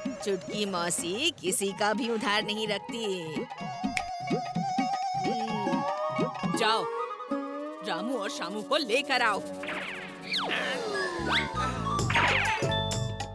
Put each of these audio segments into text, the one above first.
चुटकी मौसी किसी का भी उधार नहीं रखती। जाओ, रामू और शामू को लेकर आओ।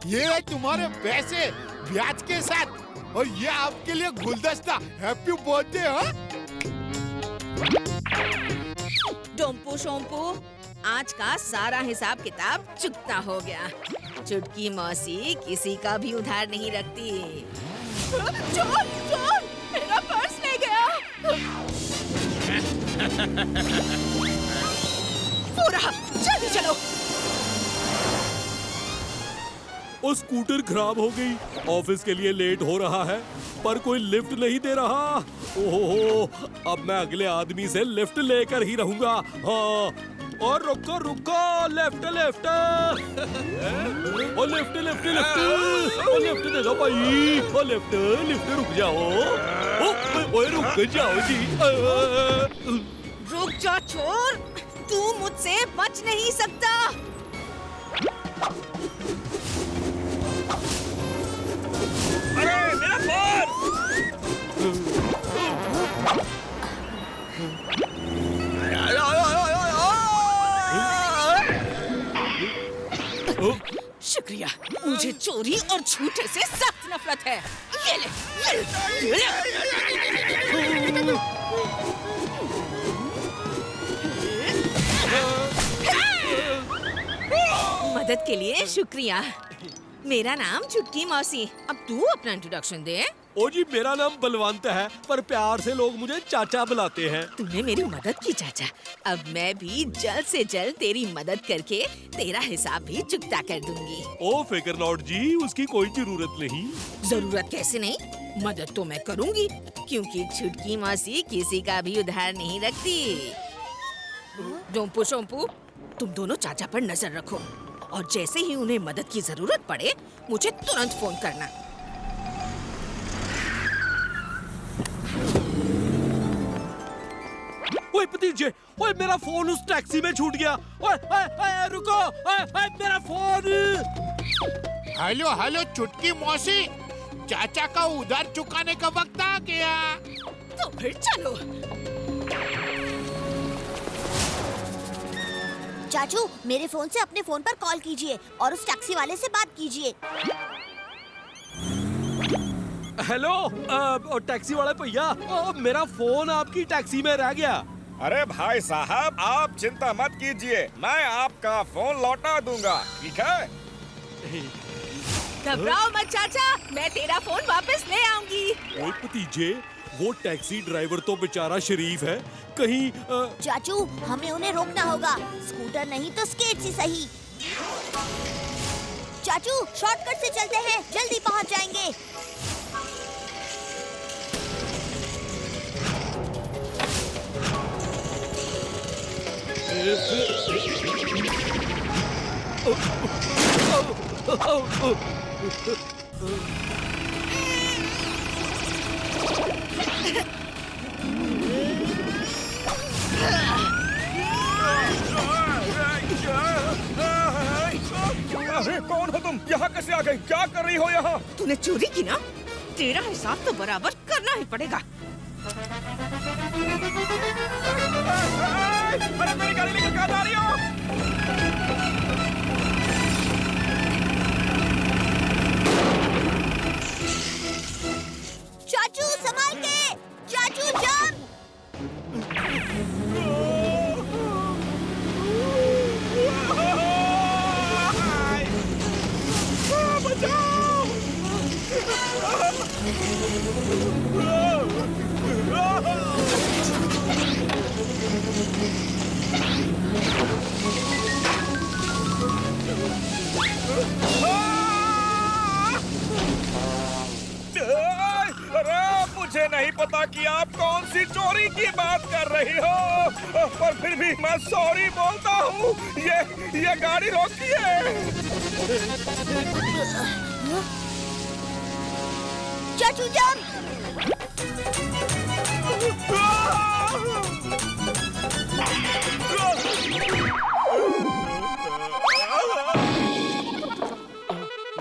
ये है तुम्हारे पैसे ब्याज के साथ, और ये आपके लिए गुलदस्ता। Happy birthday. हाँ, डोम्पू शोम्पू, आज का सारा हिसाब किताब चुकता हो गया। चुटकी मौसी किसी का भी उधार नहीं रखती। चोर, चोर, मेरा पर्स ले गया। वो रहा, जल्दी चलो। वो स्कूटर खराब हो गई, ऑफिस के लिए लेट हो रहा है, पर कोई लिफ्ट नहीं दे रहा। ओहो, अब मैं अगले आदमी से लिफ्ट लेकर ही रहूंगा। हाँ, और रुको रुको, लिफ्ट लिफ्ट, ओ लिफ्ट लिफ्ट लिफ्ट, ओ लिफ्ट दे दो भाई, ओ लिफ्ट लिफ्ट, रुक जाओ, ओ रुक जाओ जी। रुक जा चोर, तू मुझसे बच नहीं सकता। अरे मेरा फोन! शुक्रिया, मुझे चोरी और झूठे से सख्त नफरत है। ये ले, ये ले। मदद के लिए शुक्रिया। मेरा नाम चुटकी मौसी। अब तू अपना इंट्रोडक्शन दे। ओ जी, मेरा नाम बलवंत है, पर प्यार से लोग मुझे चाचा बुलाते हैं। तूने मेरी मदद की चाचा, अब मैं भी जल्द से जल्द तेरी मदद करके तेरा हिसाब भी चुकता कर दूंगी। ओ फिकर नॉट जी, उसकी कोई जरूरत नहीं। जरूरत कैसे नहीं, मदद तो मैं करूंगी, क्योंकि चुटकी मौसी किसी का भी उधार नहीं रखती। डोम्पू शोम्पू, तुम दोनों चाचा पर नजर रखो, और जैसे ही उन्हें मदद की जरूरत पड़े मुझे तुरंत फोन करना। ओए भतीजे, ओए मेरा फोन उस टैक्सी में छूट गया। ओए ओए ओए रुको, ओए ओए मेरा फोन। हेलो हेलो चुटकी मौसी, चाचा का उधार चुकाने का वक्त आ गया। तो फिर चलो। चाचू, मेरे फोन से अपने फोन पर कॉल कीजिए और उस टैक्सी वाले से बात कीजिए। हेलो, टैक्सी वाले भैया, मेरा फोन आपकी टैक्सी में रह गया। अरे भाई साहब, आप चिंता मत कीजिए, मैं आपका फोन लौटा दूंगा, ठीक है? घबराओ मत चाचा, मैं तेरा फोन वापस ले आऊंगी। ओए भतीजे, वो टैक्सी ड्राइवर तो बेचारा शरीफ है, कहीं चाचू, हमें उन्हें रोकना होगा, स्कूटर नहीं तो स्केट से सही। चाचू, शॉर्टकट से चलते हैं, जल्दी पहुंच जाएंगे। अरे कौन हो तुम? यहाँ कैसे आ गई? क्या कर रही हो यहाँ? तूने चोरी की ना, तेरा हिसाब तो बराबर करना ही पड़ेगा। अरे मेरी गाड़ी लेकर कहाँ जा रही हो? चाचू संभाल के, चाचू जाम। अरे मुझे नहीं पता कि आप कौन सी चोरी की बात कर रही हो, पर फिर भी मैं सॉरी बोलता हूँ। ये गाड़ी रोकिए। चाचू जाम।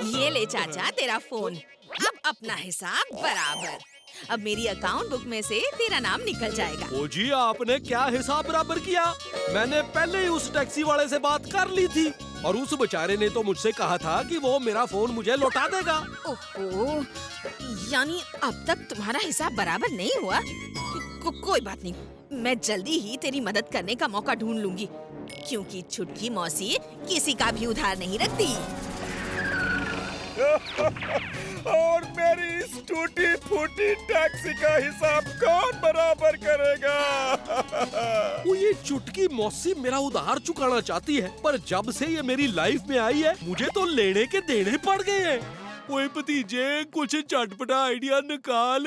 ये ये ले चाचा तेरा फोन। अब अपना हिसाब बराबर। अब मेरी अकाउंट बुक में से तेरा नाम निकल जाएगा। ओ जी, आपने क्या हिसाब बराबर किया? मैंने पहले ही उस टैक्सी वाले से बात कर ली थी और उस बेचारे ने तो मुझसे कहा था कि वो मेरा फोन मुझे लौटा देगा। ओहो, यानी अब तक तुम्हारा हिसाब बराबर नहीं हुआ? कोई बात नहीं, मैं जल्दी ही तेरी मदद करने का मौका ढूंढ लूंगी, क्योंकि छुटकी मौसी किसी का भी उधार नहीं रखती। और मेरी इस टूटी फूटी टैक्सी का हिसाब कौन बराबर करेगा? वो ये चुटकी मौसी मेरा उधार चुकाना चाहती है, पर जब से ये मेरी लाइफ में आई है मुझे तो लेने के देने पड़ गए हैं। ओए भतीजे, कुछ चटपटा आइडिया निकाल।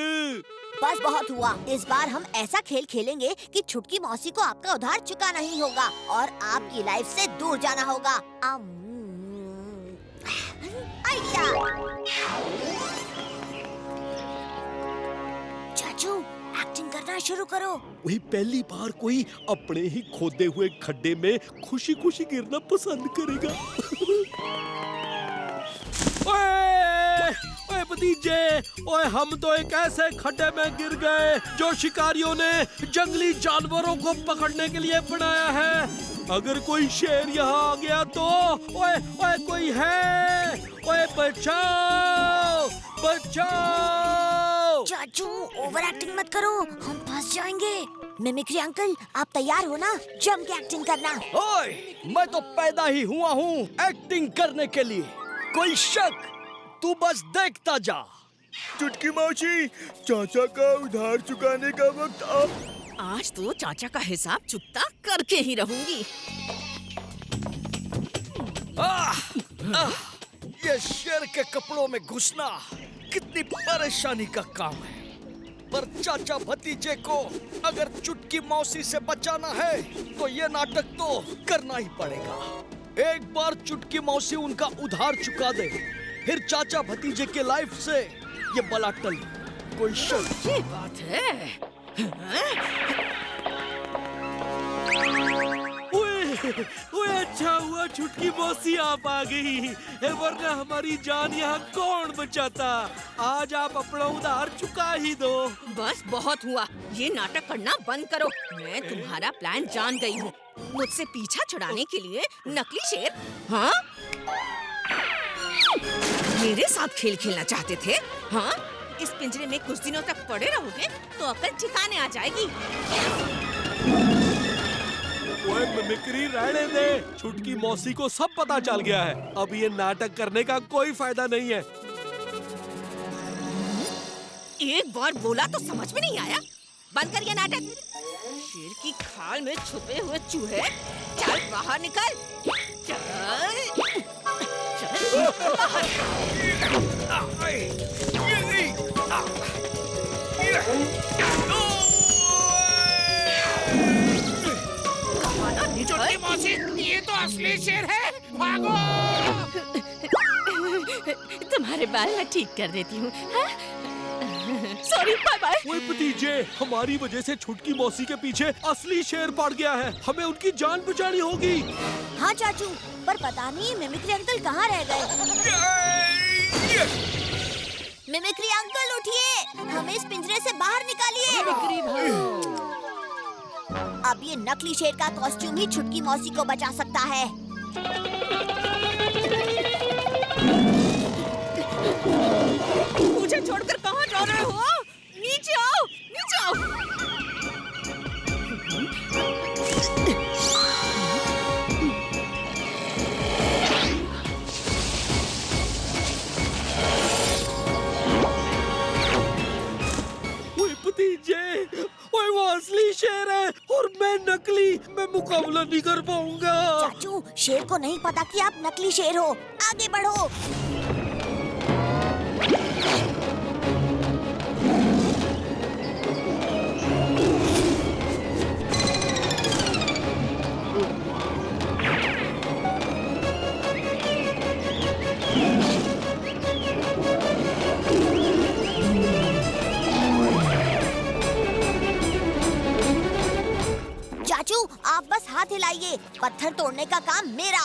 बस बहुत हुआ। इस बार हम ऐसा खेल खेलेंगे कि छुटकी मौसी को आपका उधार चुकाना ही होगा और आपकी लाइफ से दूर जाना होगा। आइडिया। चाचू, एक्टिंग करना शुरू करो। वही पहली बार कोई अपने ही खोदे हुए खड्डे में खुशी खुशी गिरना पसंद करेगा। ओए भतीजे, ओए हम तो एक ऐसे खड्डे में गिर गए जो शिकारियों ने जंगली जानवरों को पकड़ने के लिए बनाया है। अगर कोई शेर यहाँ आ गया तो ओए ओए कोई है, ओए बचाओ बचाओ। चाचू, ओवर एक्टिंग मत करो, हम फंस जाएंगे। मिमिक्री अंकल, आप तैयार हो ना? जम के एक्टिंग करना। ओए, मैं तो पैदा ही हुआ हूँ एक्टिंग करने के लिए। कोई शक? तू बस देखता जा। चुटकी मौसी, चाचा का उधार चुकाने का वक्त अब। आज तो चाचा का हिसाब चुकता करके ही रहूंगी। ये शेर के कपड़ों में घुसना कितनी परेशानी का काम है, पर चाचा भतीजे को अगर चुटकी मौसी से बचाना है तो ये नाटक तो करना ही पड़ेगा। एक बार चुटकी मौसी उनका उधार चुका दे, फिर चाचा भतीजे के लाइफ से ये बला टल। कोई शक? ये बात है। ओए अच्छा हुआ छुटकी मौसी आप आ गई, वरना हमारी जान यहाँ कौन बचाता। आज आप अपना उधार चुका ही दो। बस बहुत हुआ, ये नाटक करना बंद करो। मैं तुम्हारा प्लान जान गई हूँ। मुझसे पीछा छुड़ाने के लिए नकली शेर, हाँ? मेरे साथ खेल खेलना चाहते थे, हाँ? इस पिंजरे में कुछ दिनों तक पड़े रहोगे तो अकल ठिकाने आ जाएगी। ओए मिमिक्री रहने दे, छुटकी मौसी को सब पता चल गया है। अब ये नाटक करने का कोई फायदा नहीं है। एक बार बोला तो समझ में नहीं आया? बंद कर ये नाटक। शेर की खाल में छुपे हुए चूहे, चल बाहर निकल। चल बाहर। चुटकी मौसी, ये तो असली शेर है, भागो। तुम्हारे बाल मैं ठीक कर देती हूँ। Sorry, bye bye. ओए भतीजे, हमारी वजह से छुटकी मौसी के पीछे असली शेर पड़ गया है। हमें उनकी जान बचानी होगी। हाँ चाचू, पर पता नहीं मिमिक्री अंकल कहाँ रह गए। मिमिक्री अंकल उठिए, हमें इस पिंजरे से बाहर निकालिए। अब ये नकली शेर का कॉस्ट्यूम ही छुटकी मौसी को बचा सकता है। मुझे छोड़कर कहाँ जा रहे हो? नीचे आओ, नीचे आओ। ओए भतीजे, ओए वो असली शेर है और मैं नकली। मैं मुकाबला नहीं कर पाऊंगा। चाचू, शेर को नहीं पता कि आप नकली शेर हो। आगे बढ़ो। चाचू, आप बस हाथ हिलाइए, पत्थर तोड़ने का काम मेरा।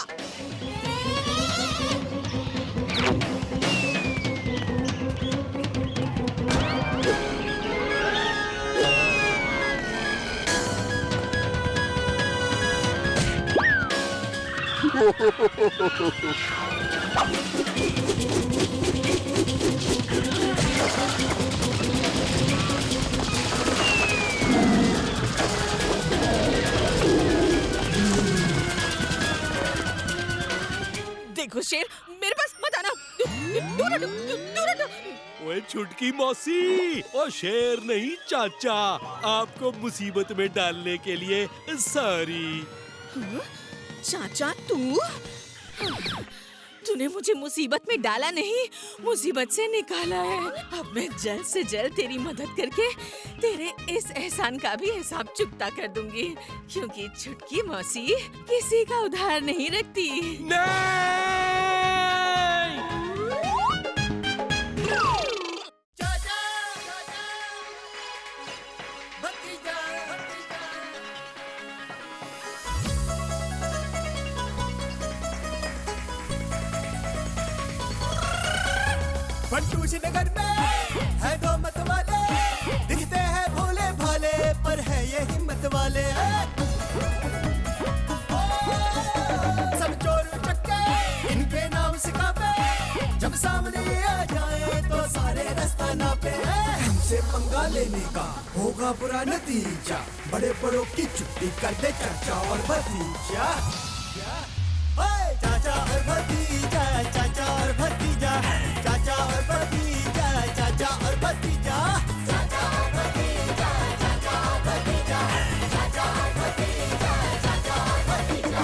देखो शेर, मेरे पास मत आना। दूर हटो, दूर हटो। ओए छुटकी मौसी, ओ शेर नहीं चाचा, आपको मुसीबत में डालने के लिए सॉरी। चाचा तू? तूने मुझे मुसीबत में डाला नहीं, मुसीबत से निकाला है। अब मैं जल्द से जल्द तेरी मदद करके तेरे इस एहसान का भी हिसाब चुकता कर दूंगी, क्योंकि छुटकी मौसी किसी का उधार नहीं रखती। नहीं! बंटूश नगर में है दो मत वाले, दिखते हैं भोले भाले पर है ये हिम्मत वाले। सब चोर चक्के इनके नाम से कापे, जब सामने आ जाए तो सारे रास्ता नापे। हमसे पंगा लेने का होगा बुरा नतीजा, बड़े बड़ों की छुट्टी कर दे चाचा और भतीजा। चाचा और भतीजा, चाचा और भतीजा, चाचा और भतीजा, चाचा और भतीजा, चाचा और भतीजा, चाचा और भतीजा, चाचा और भतीजा, चाचा और भतीजा।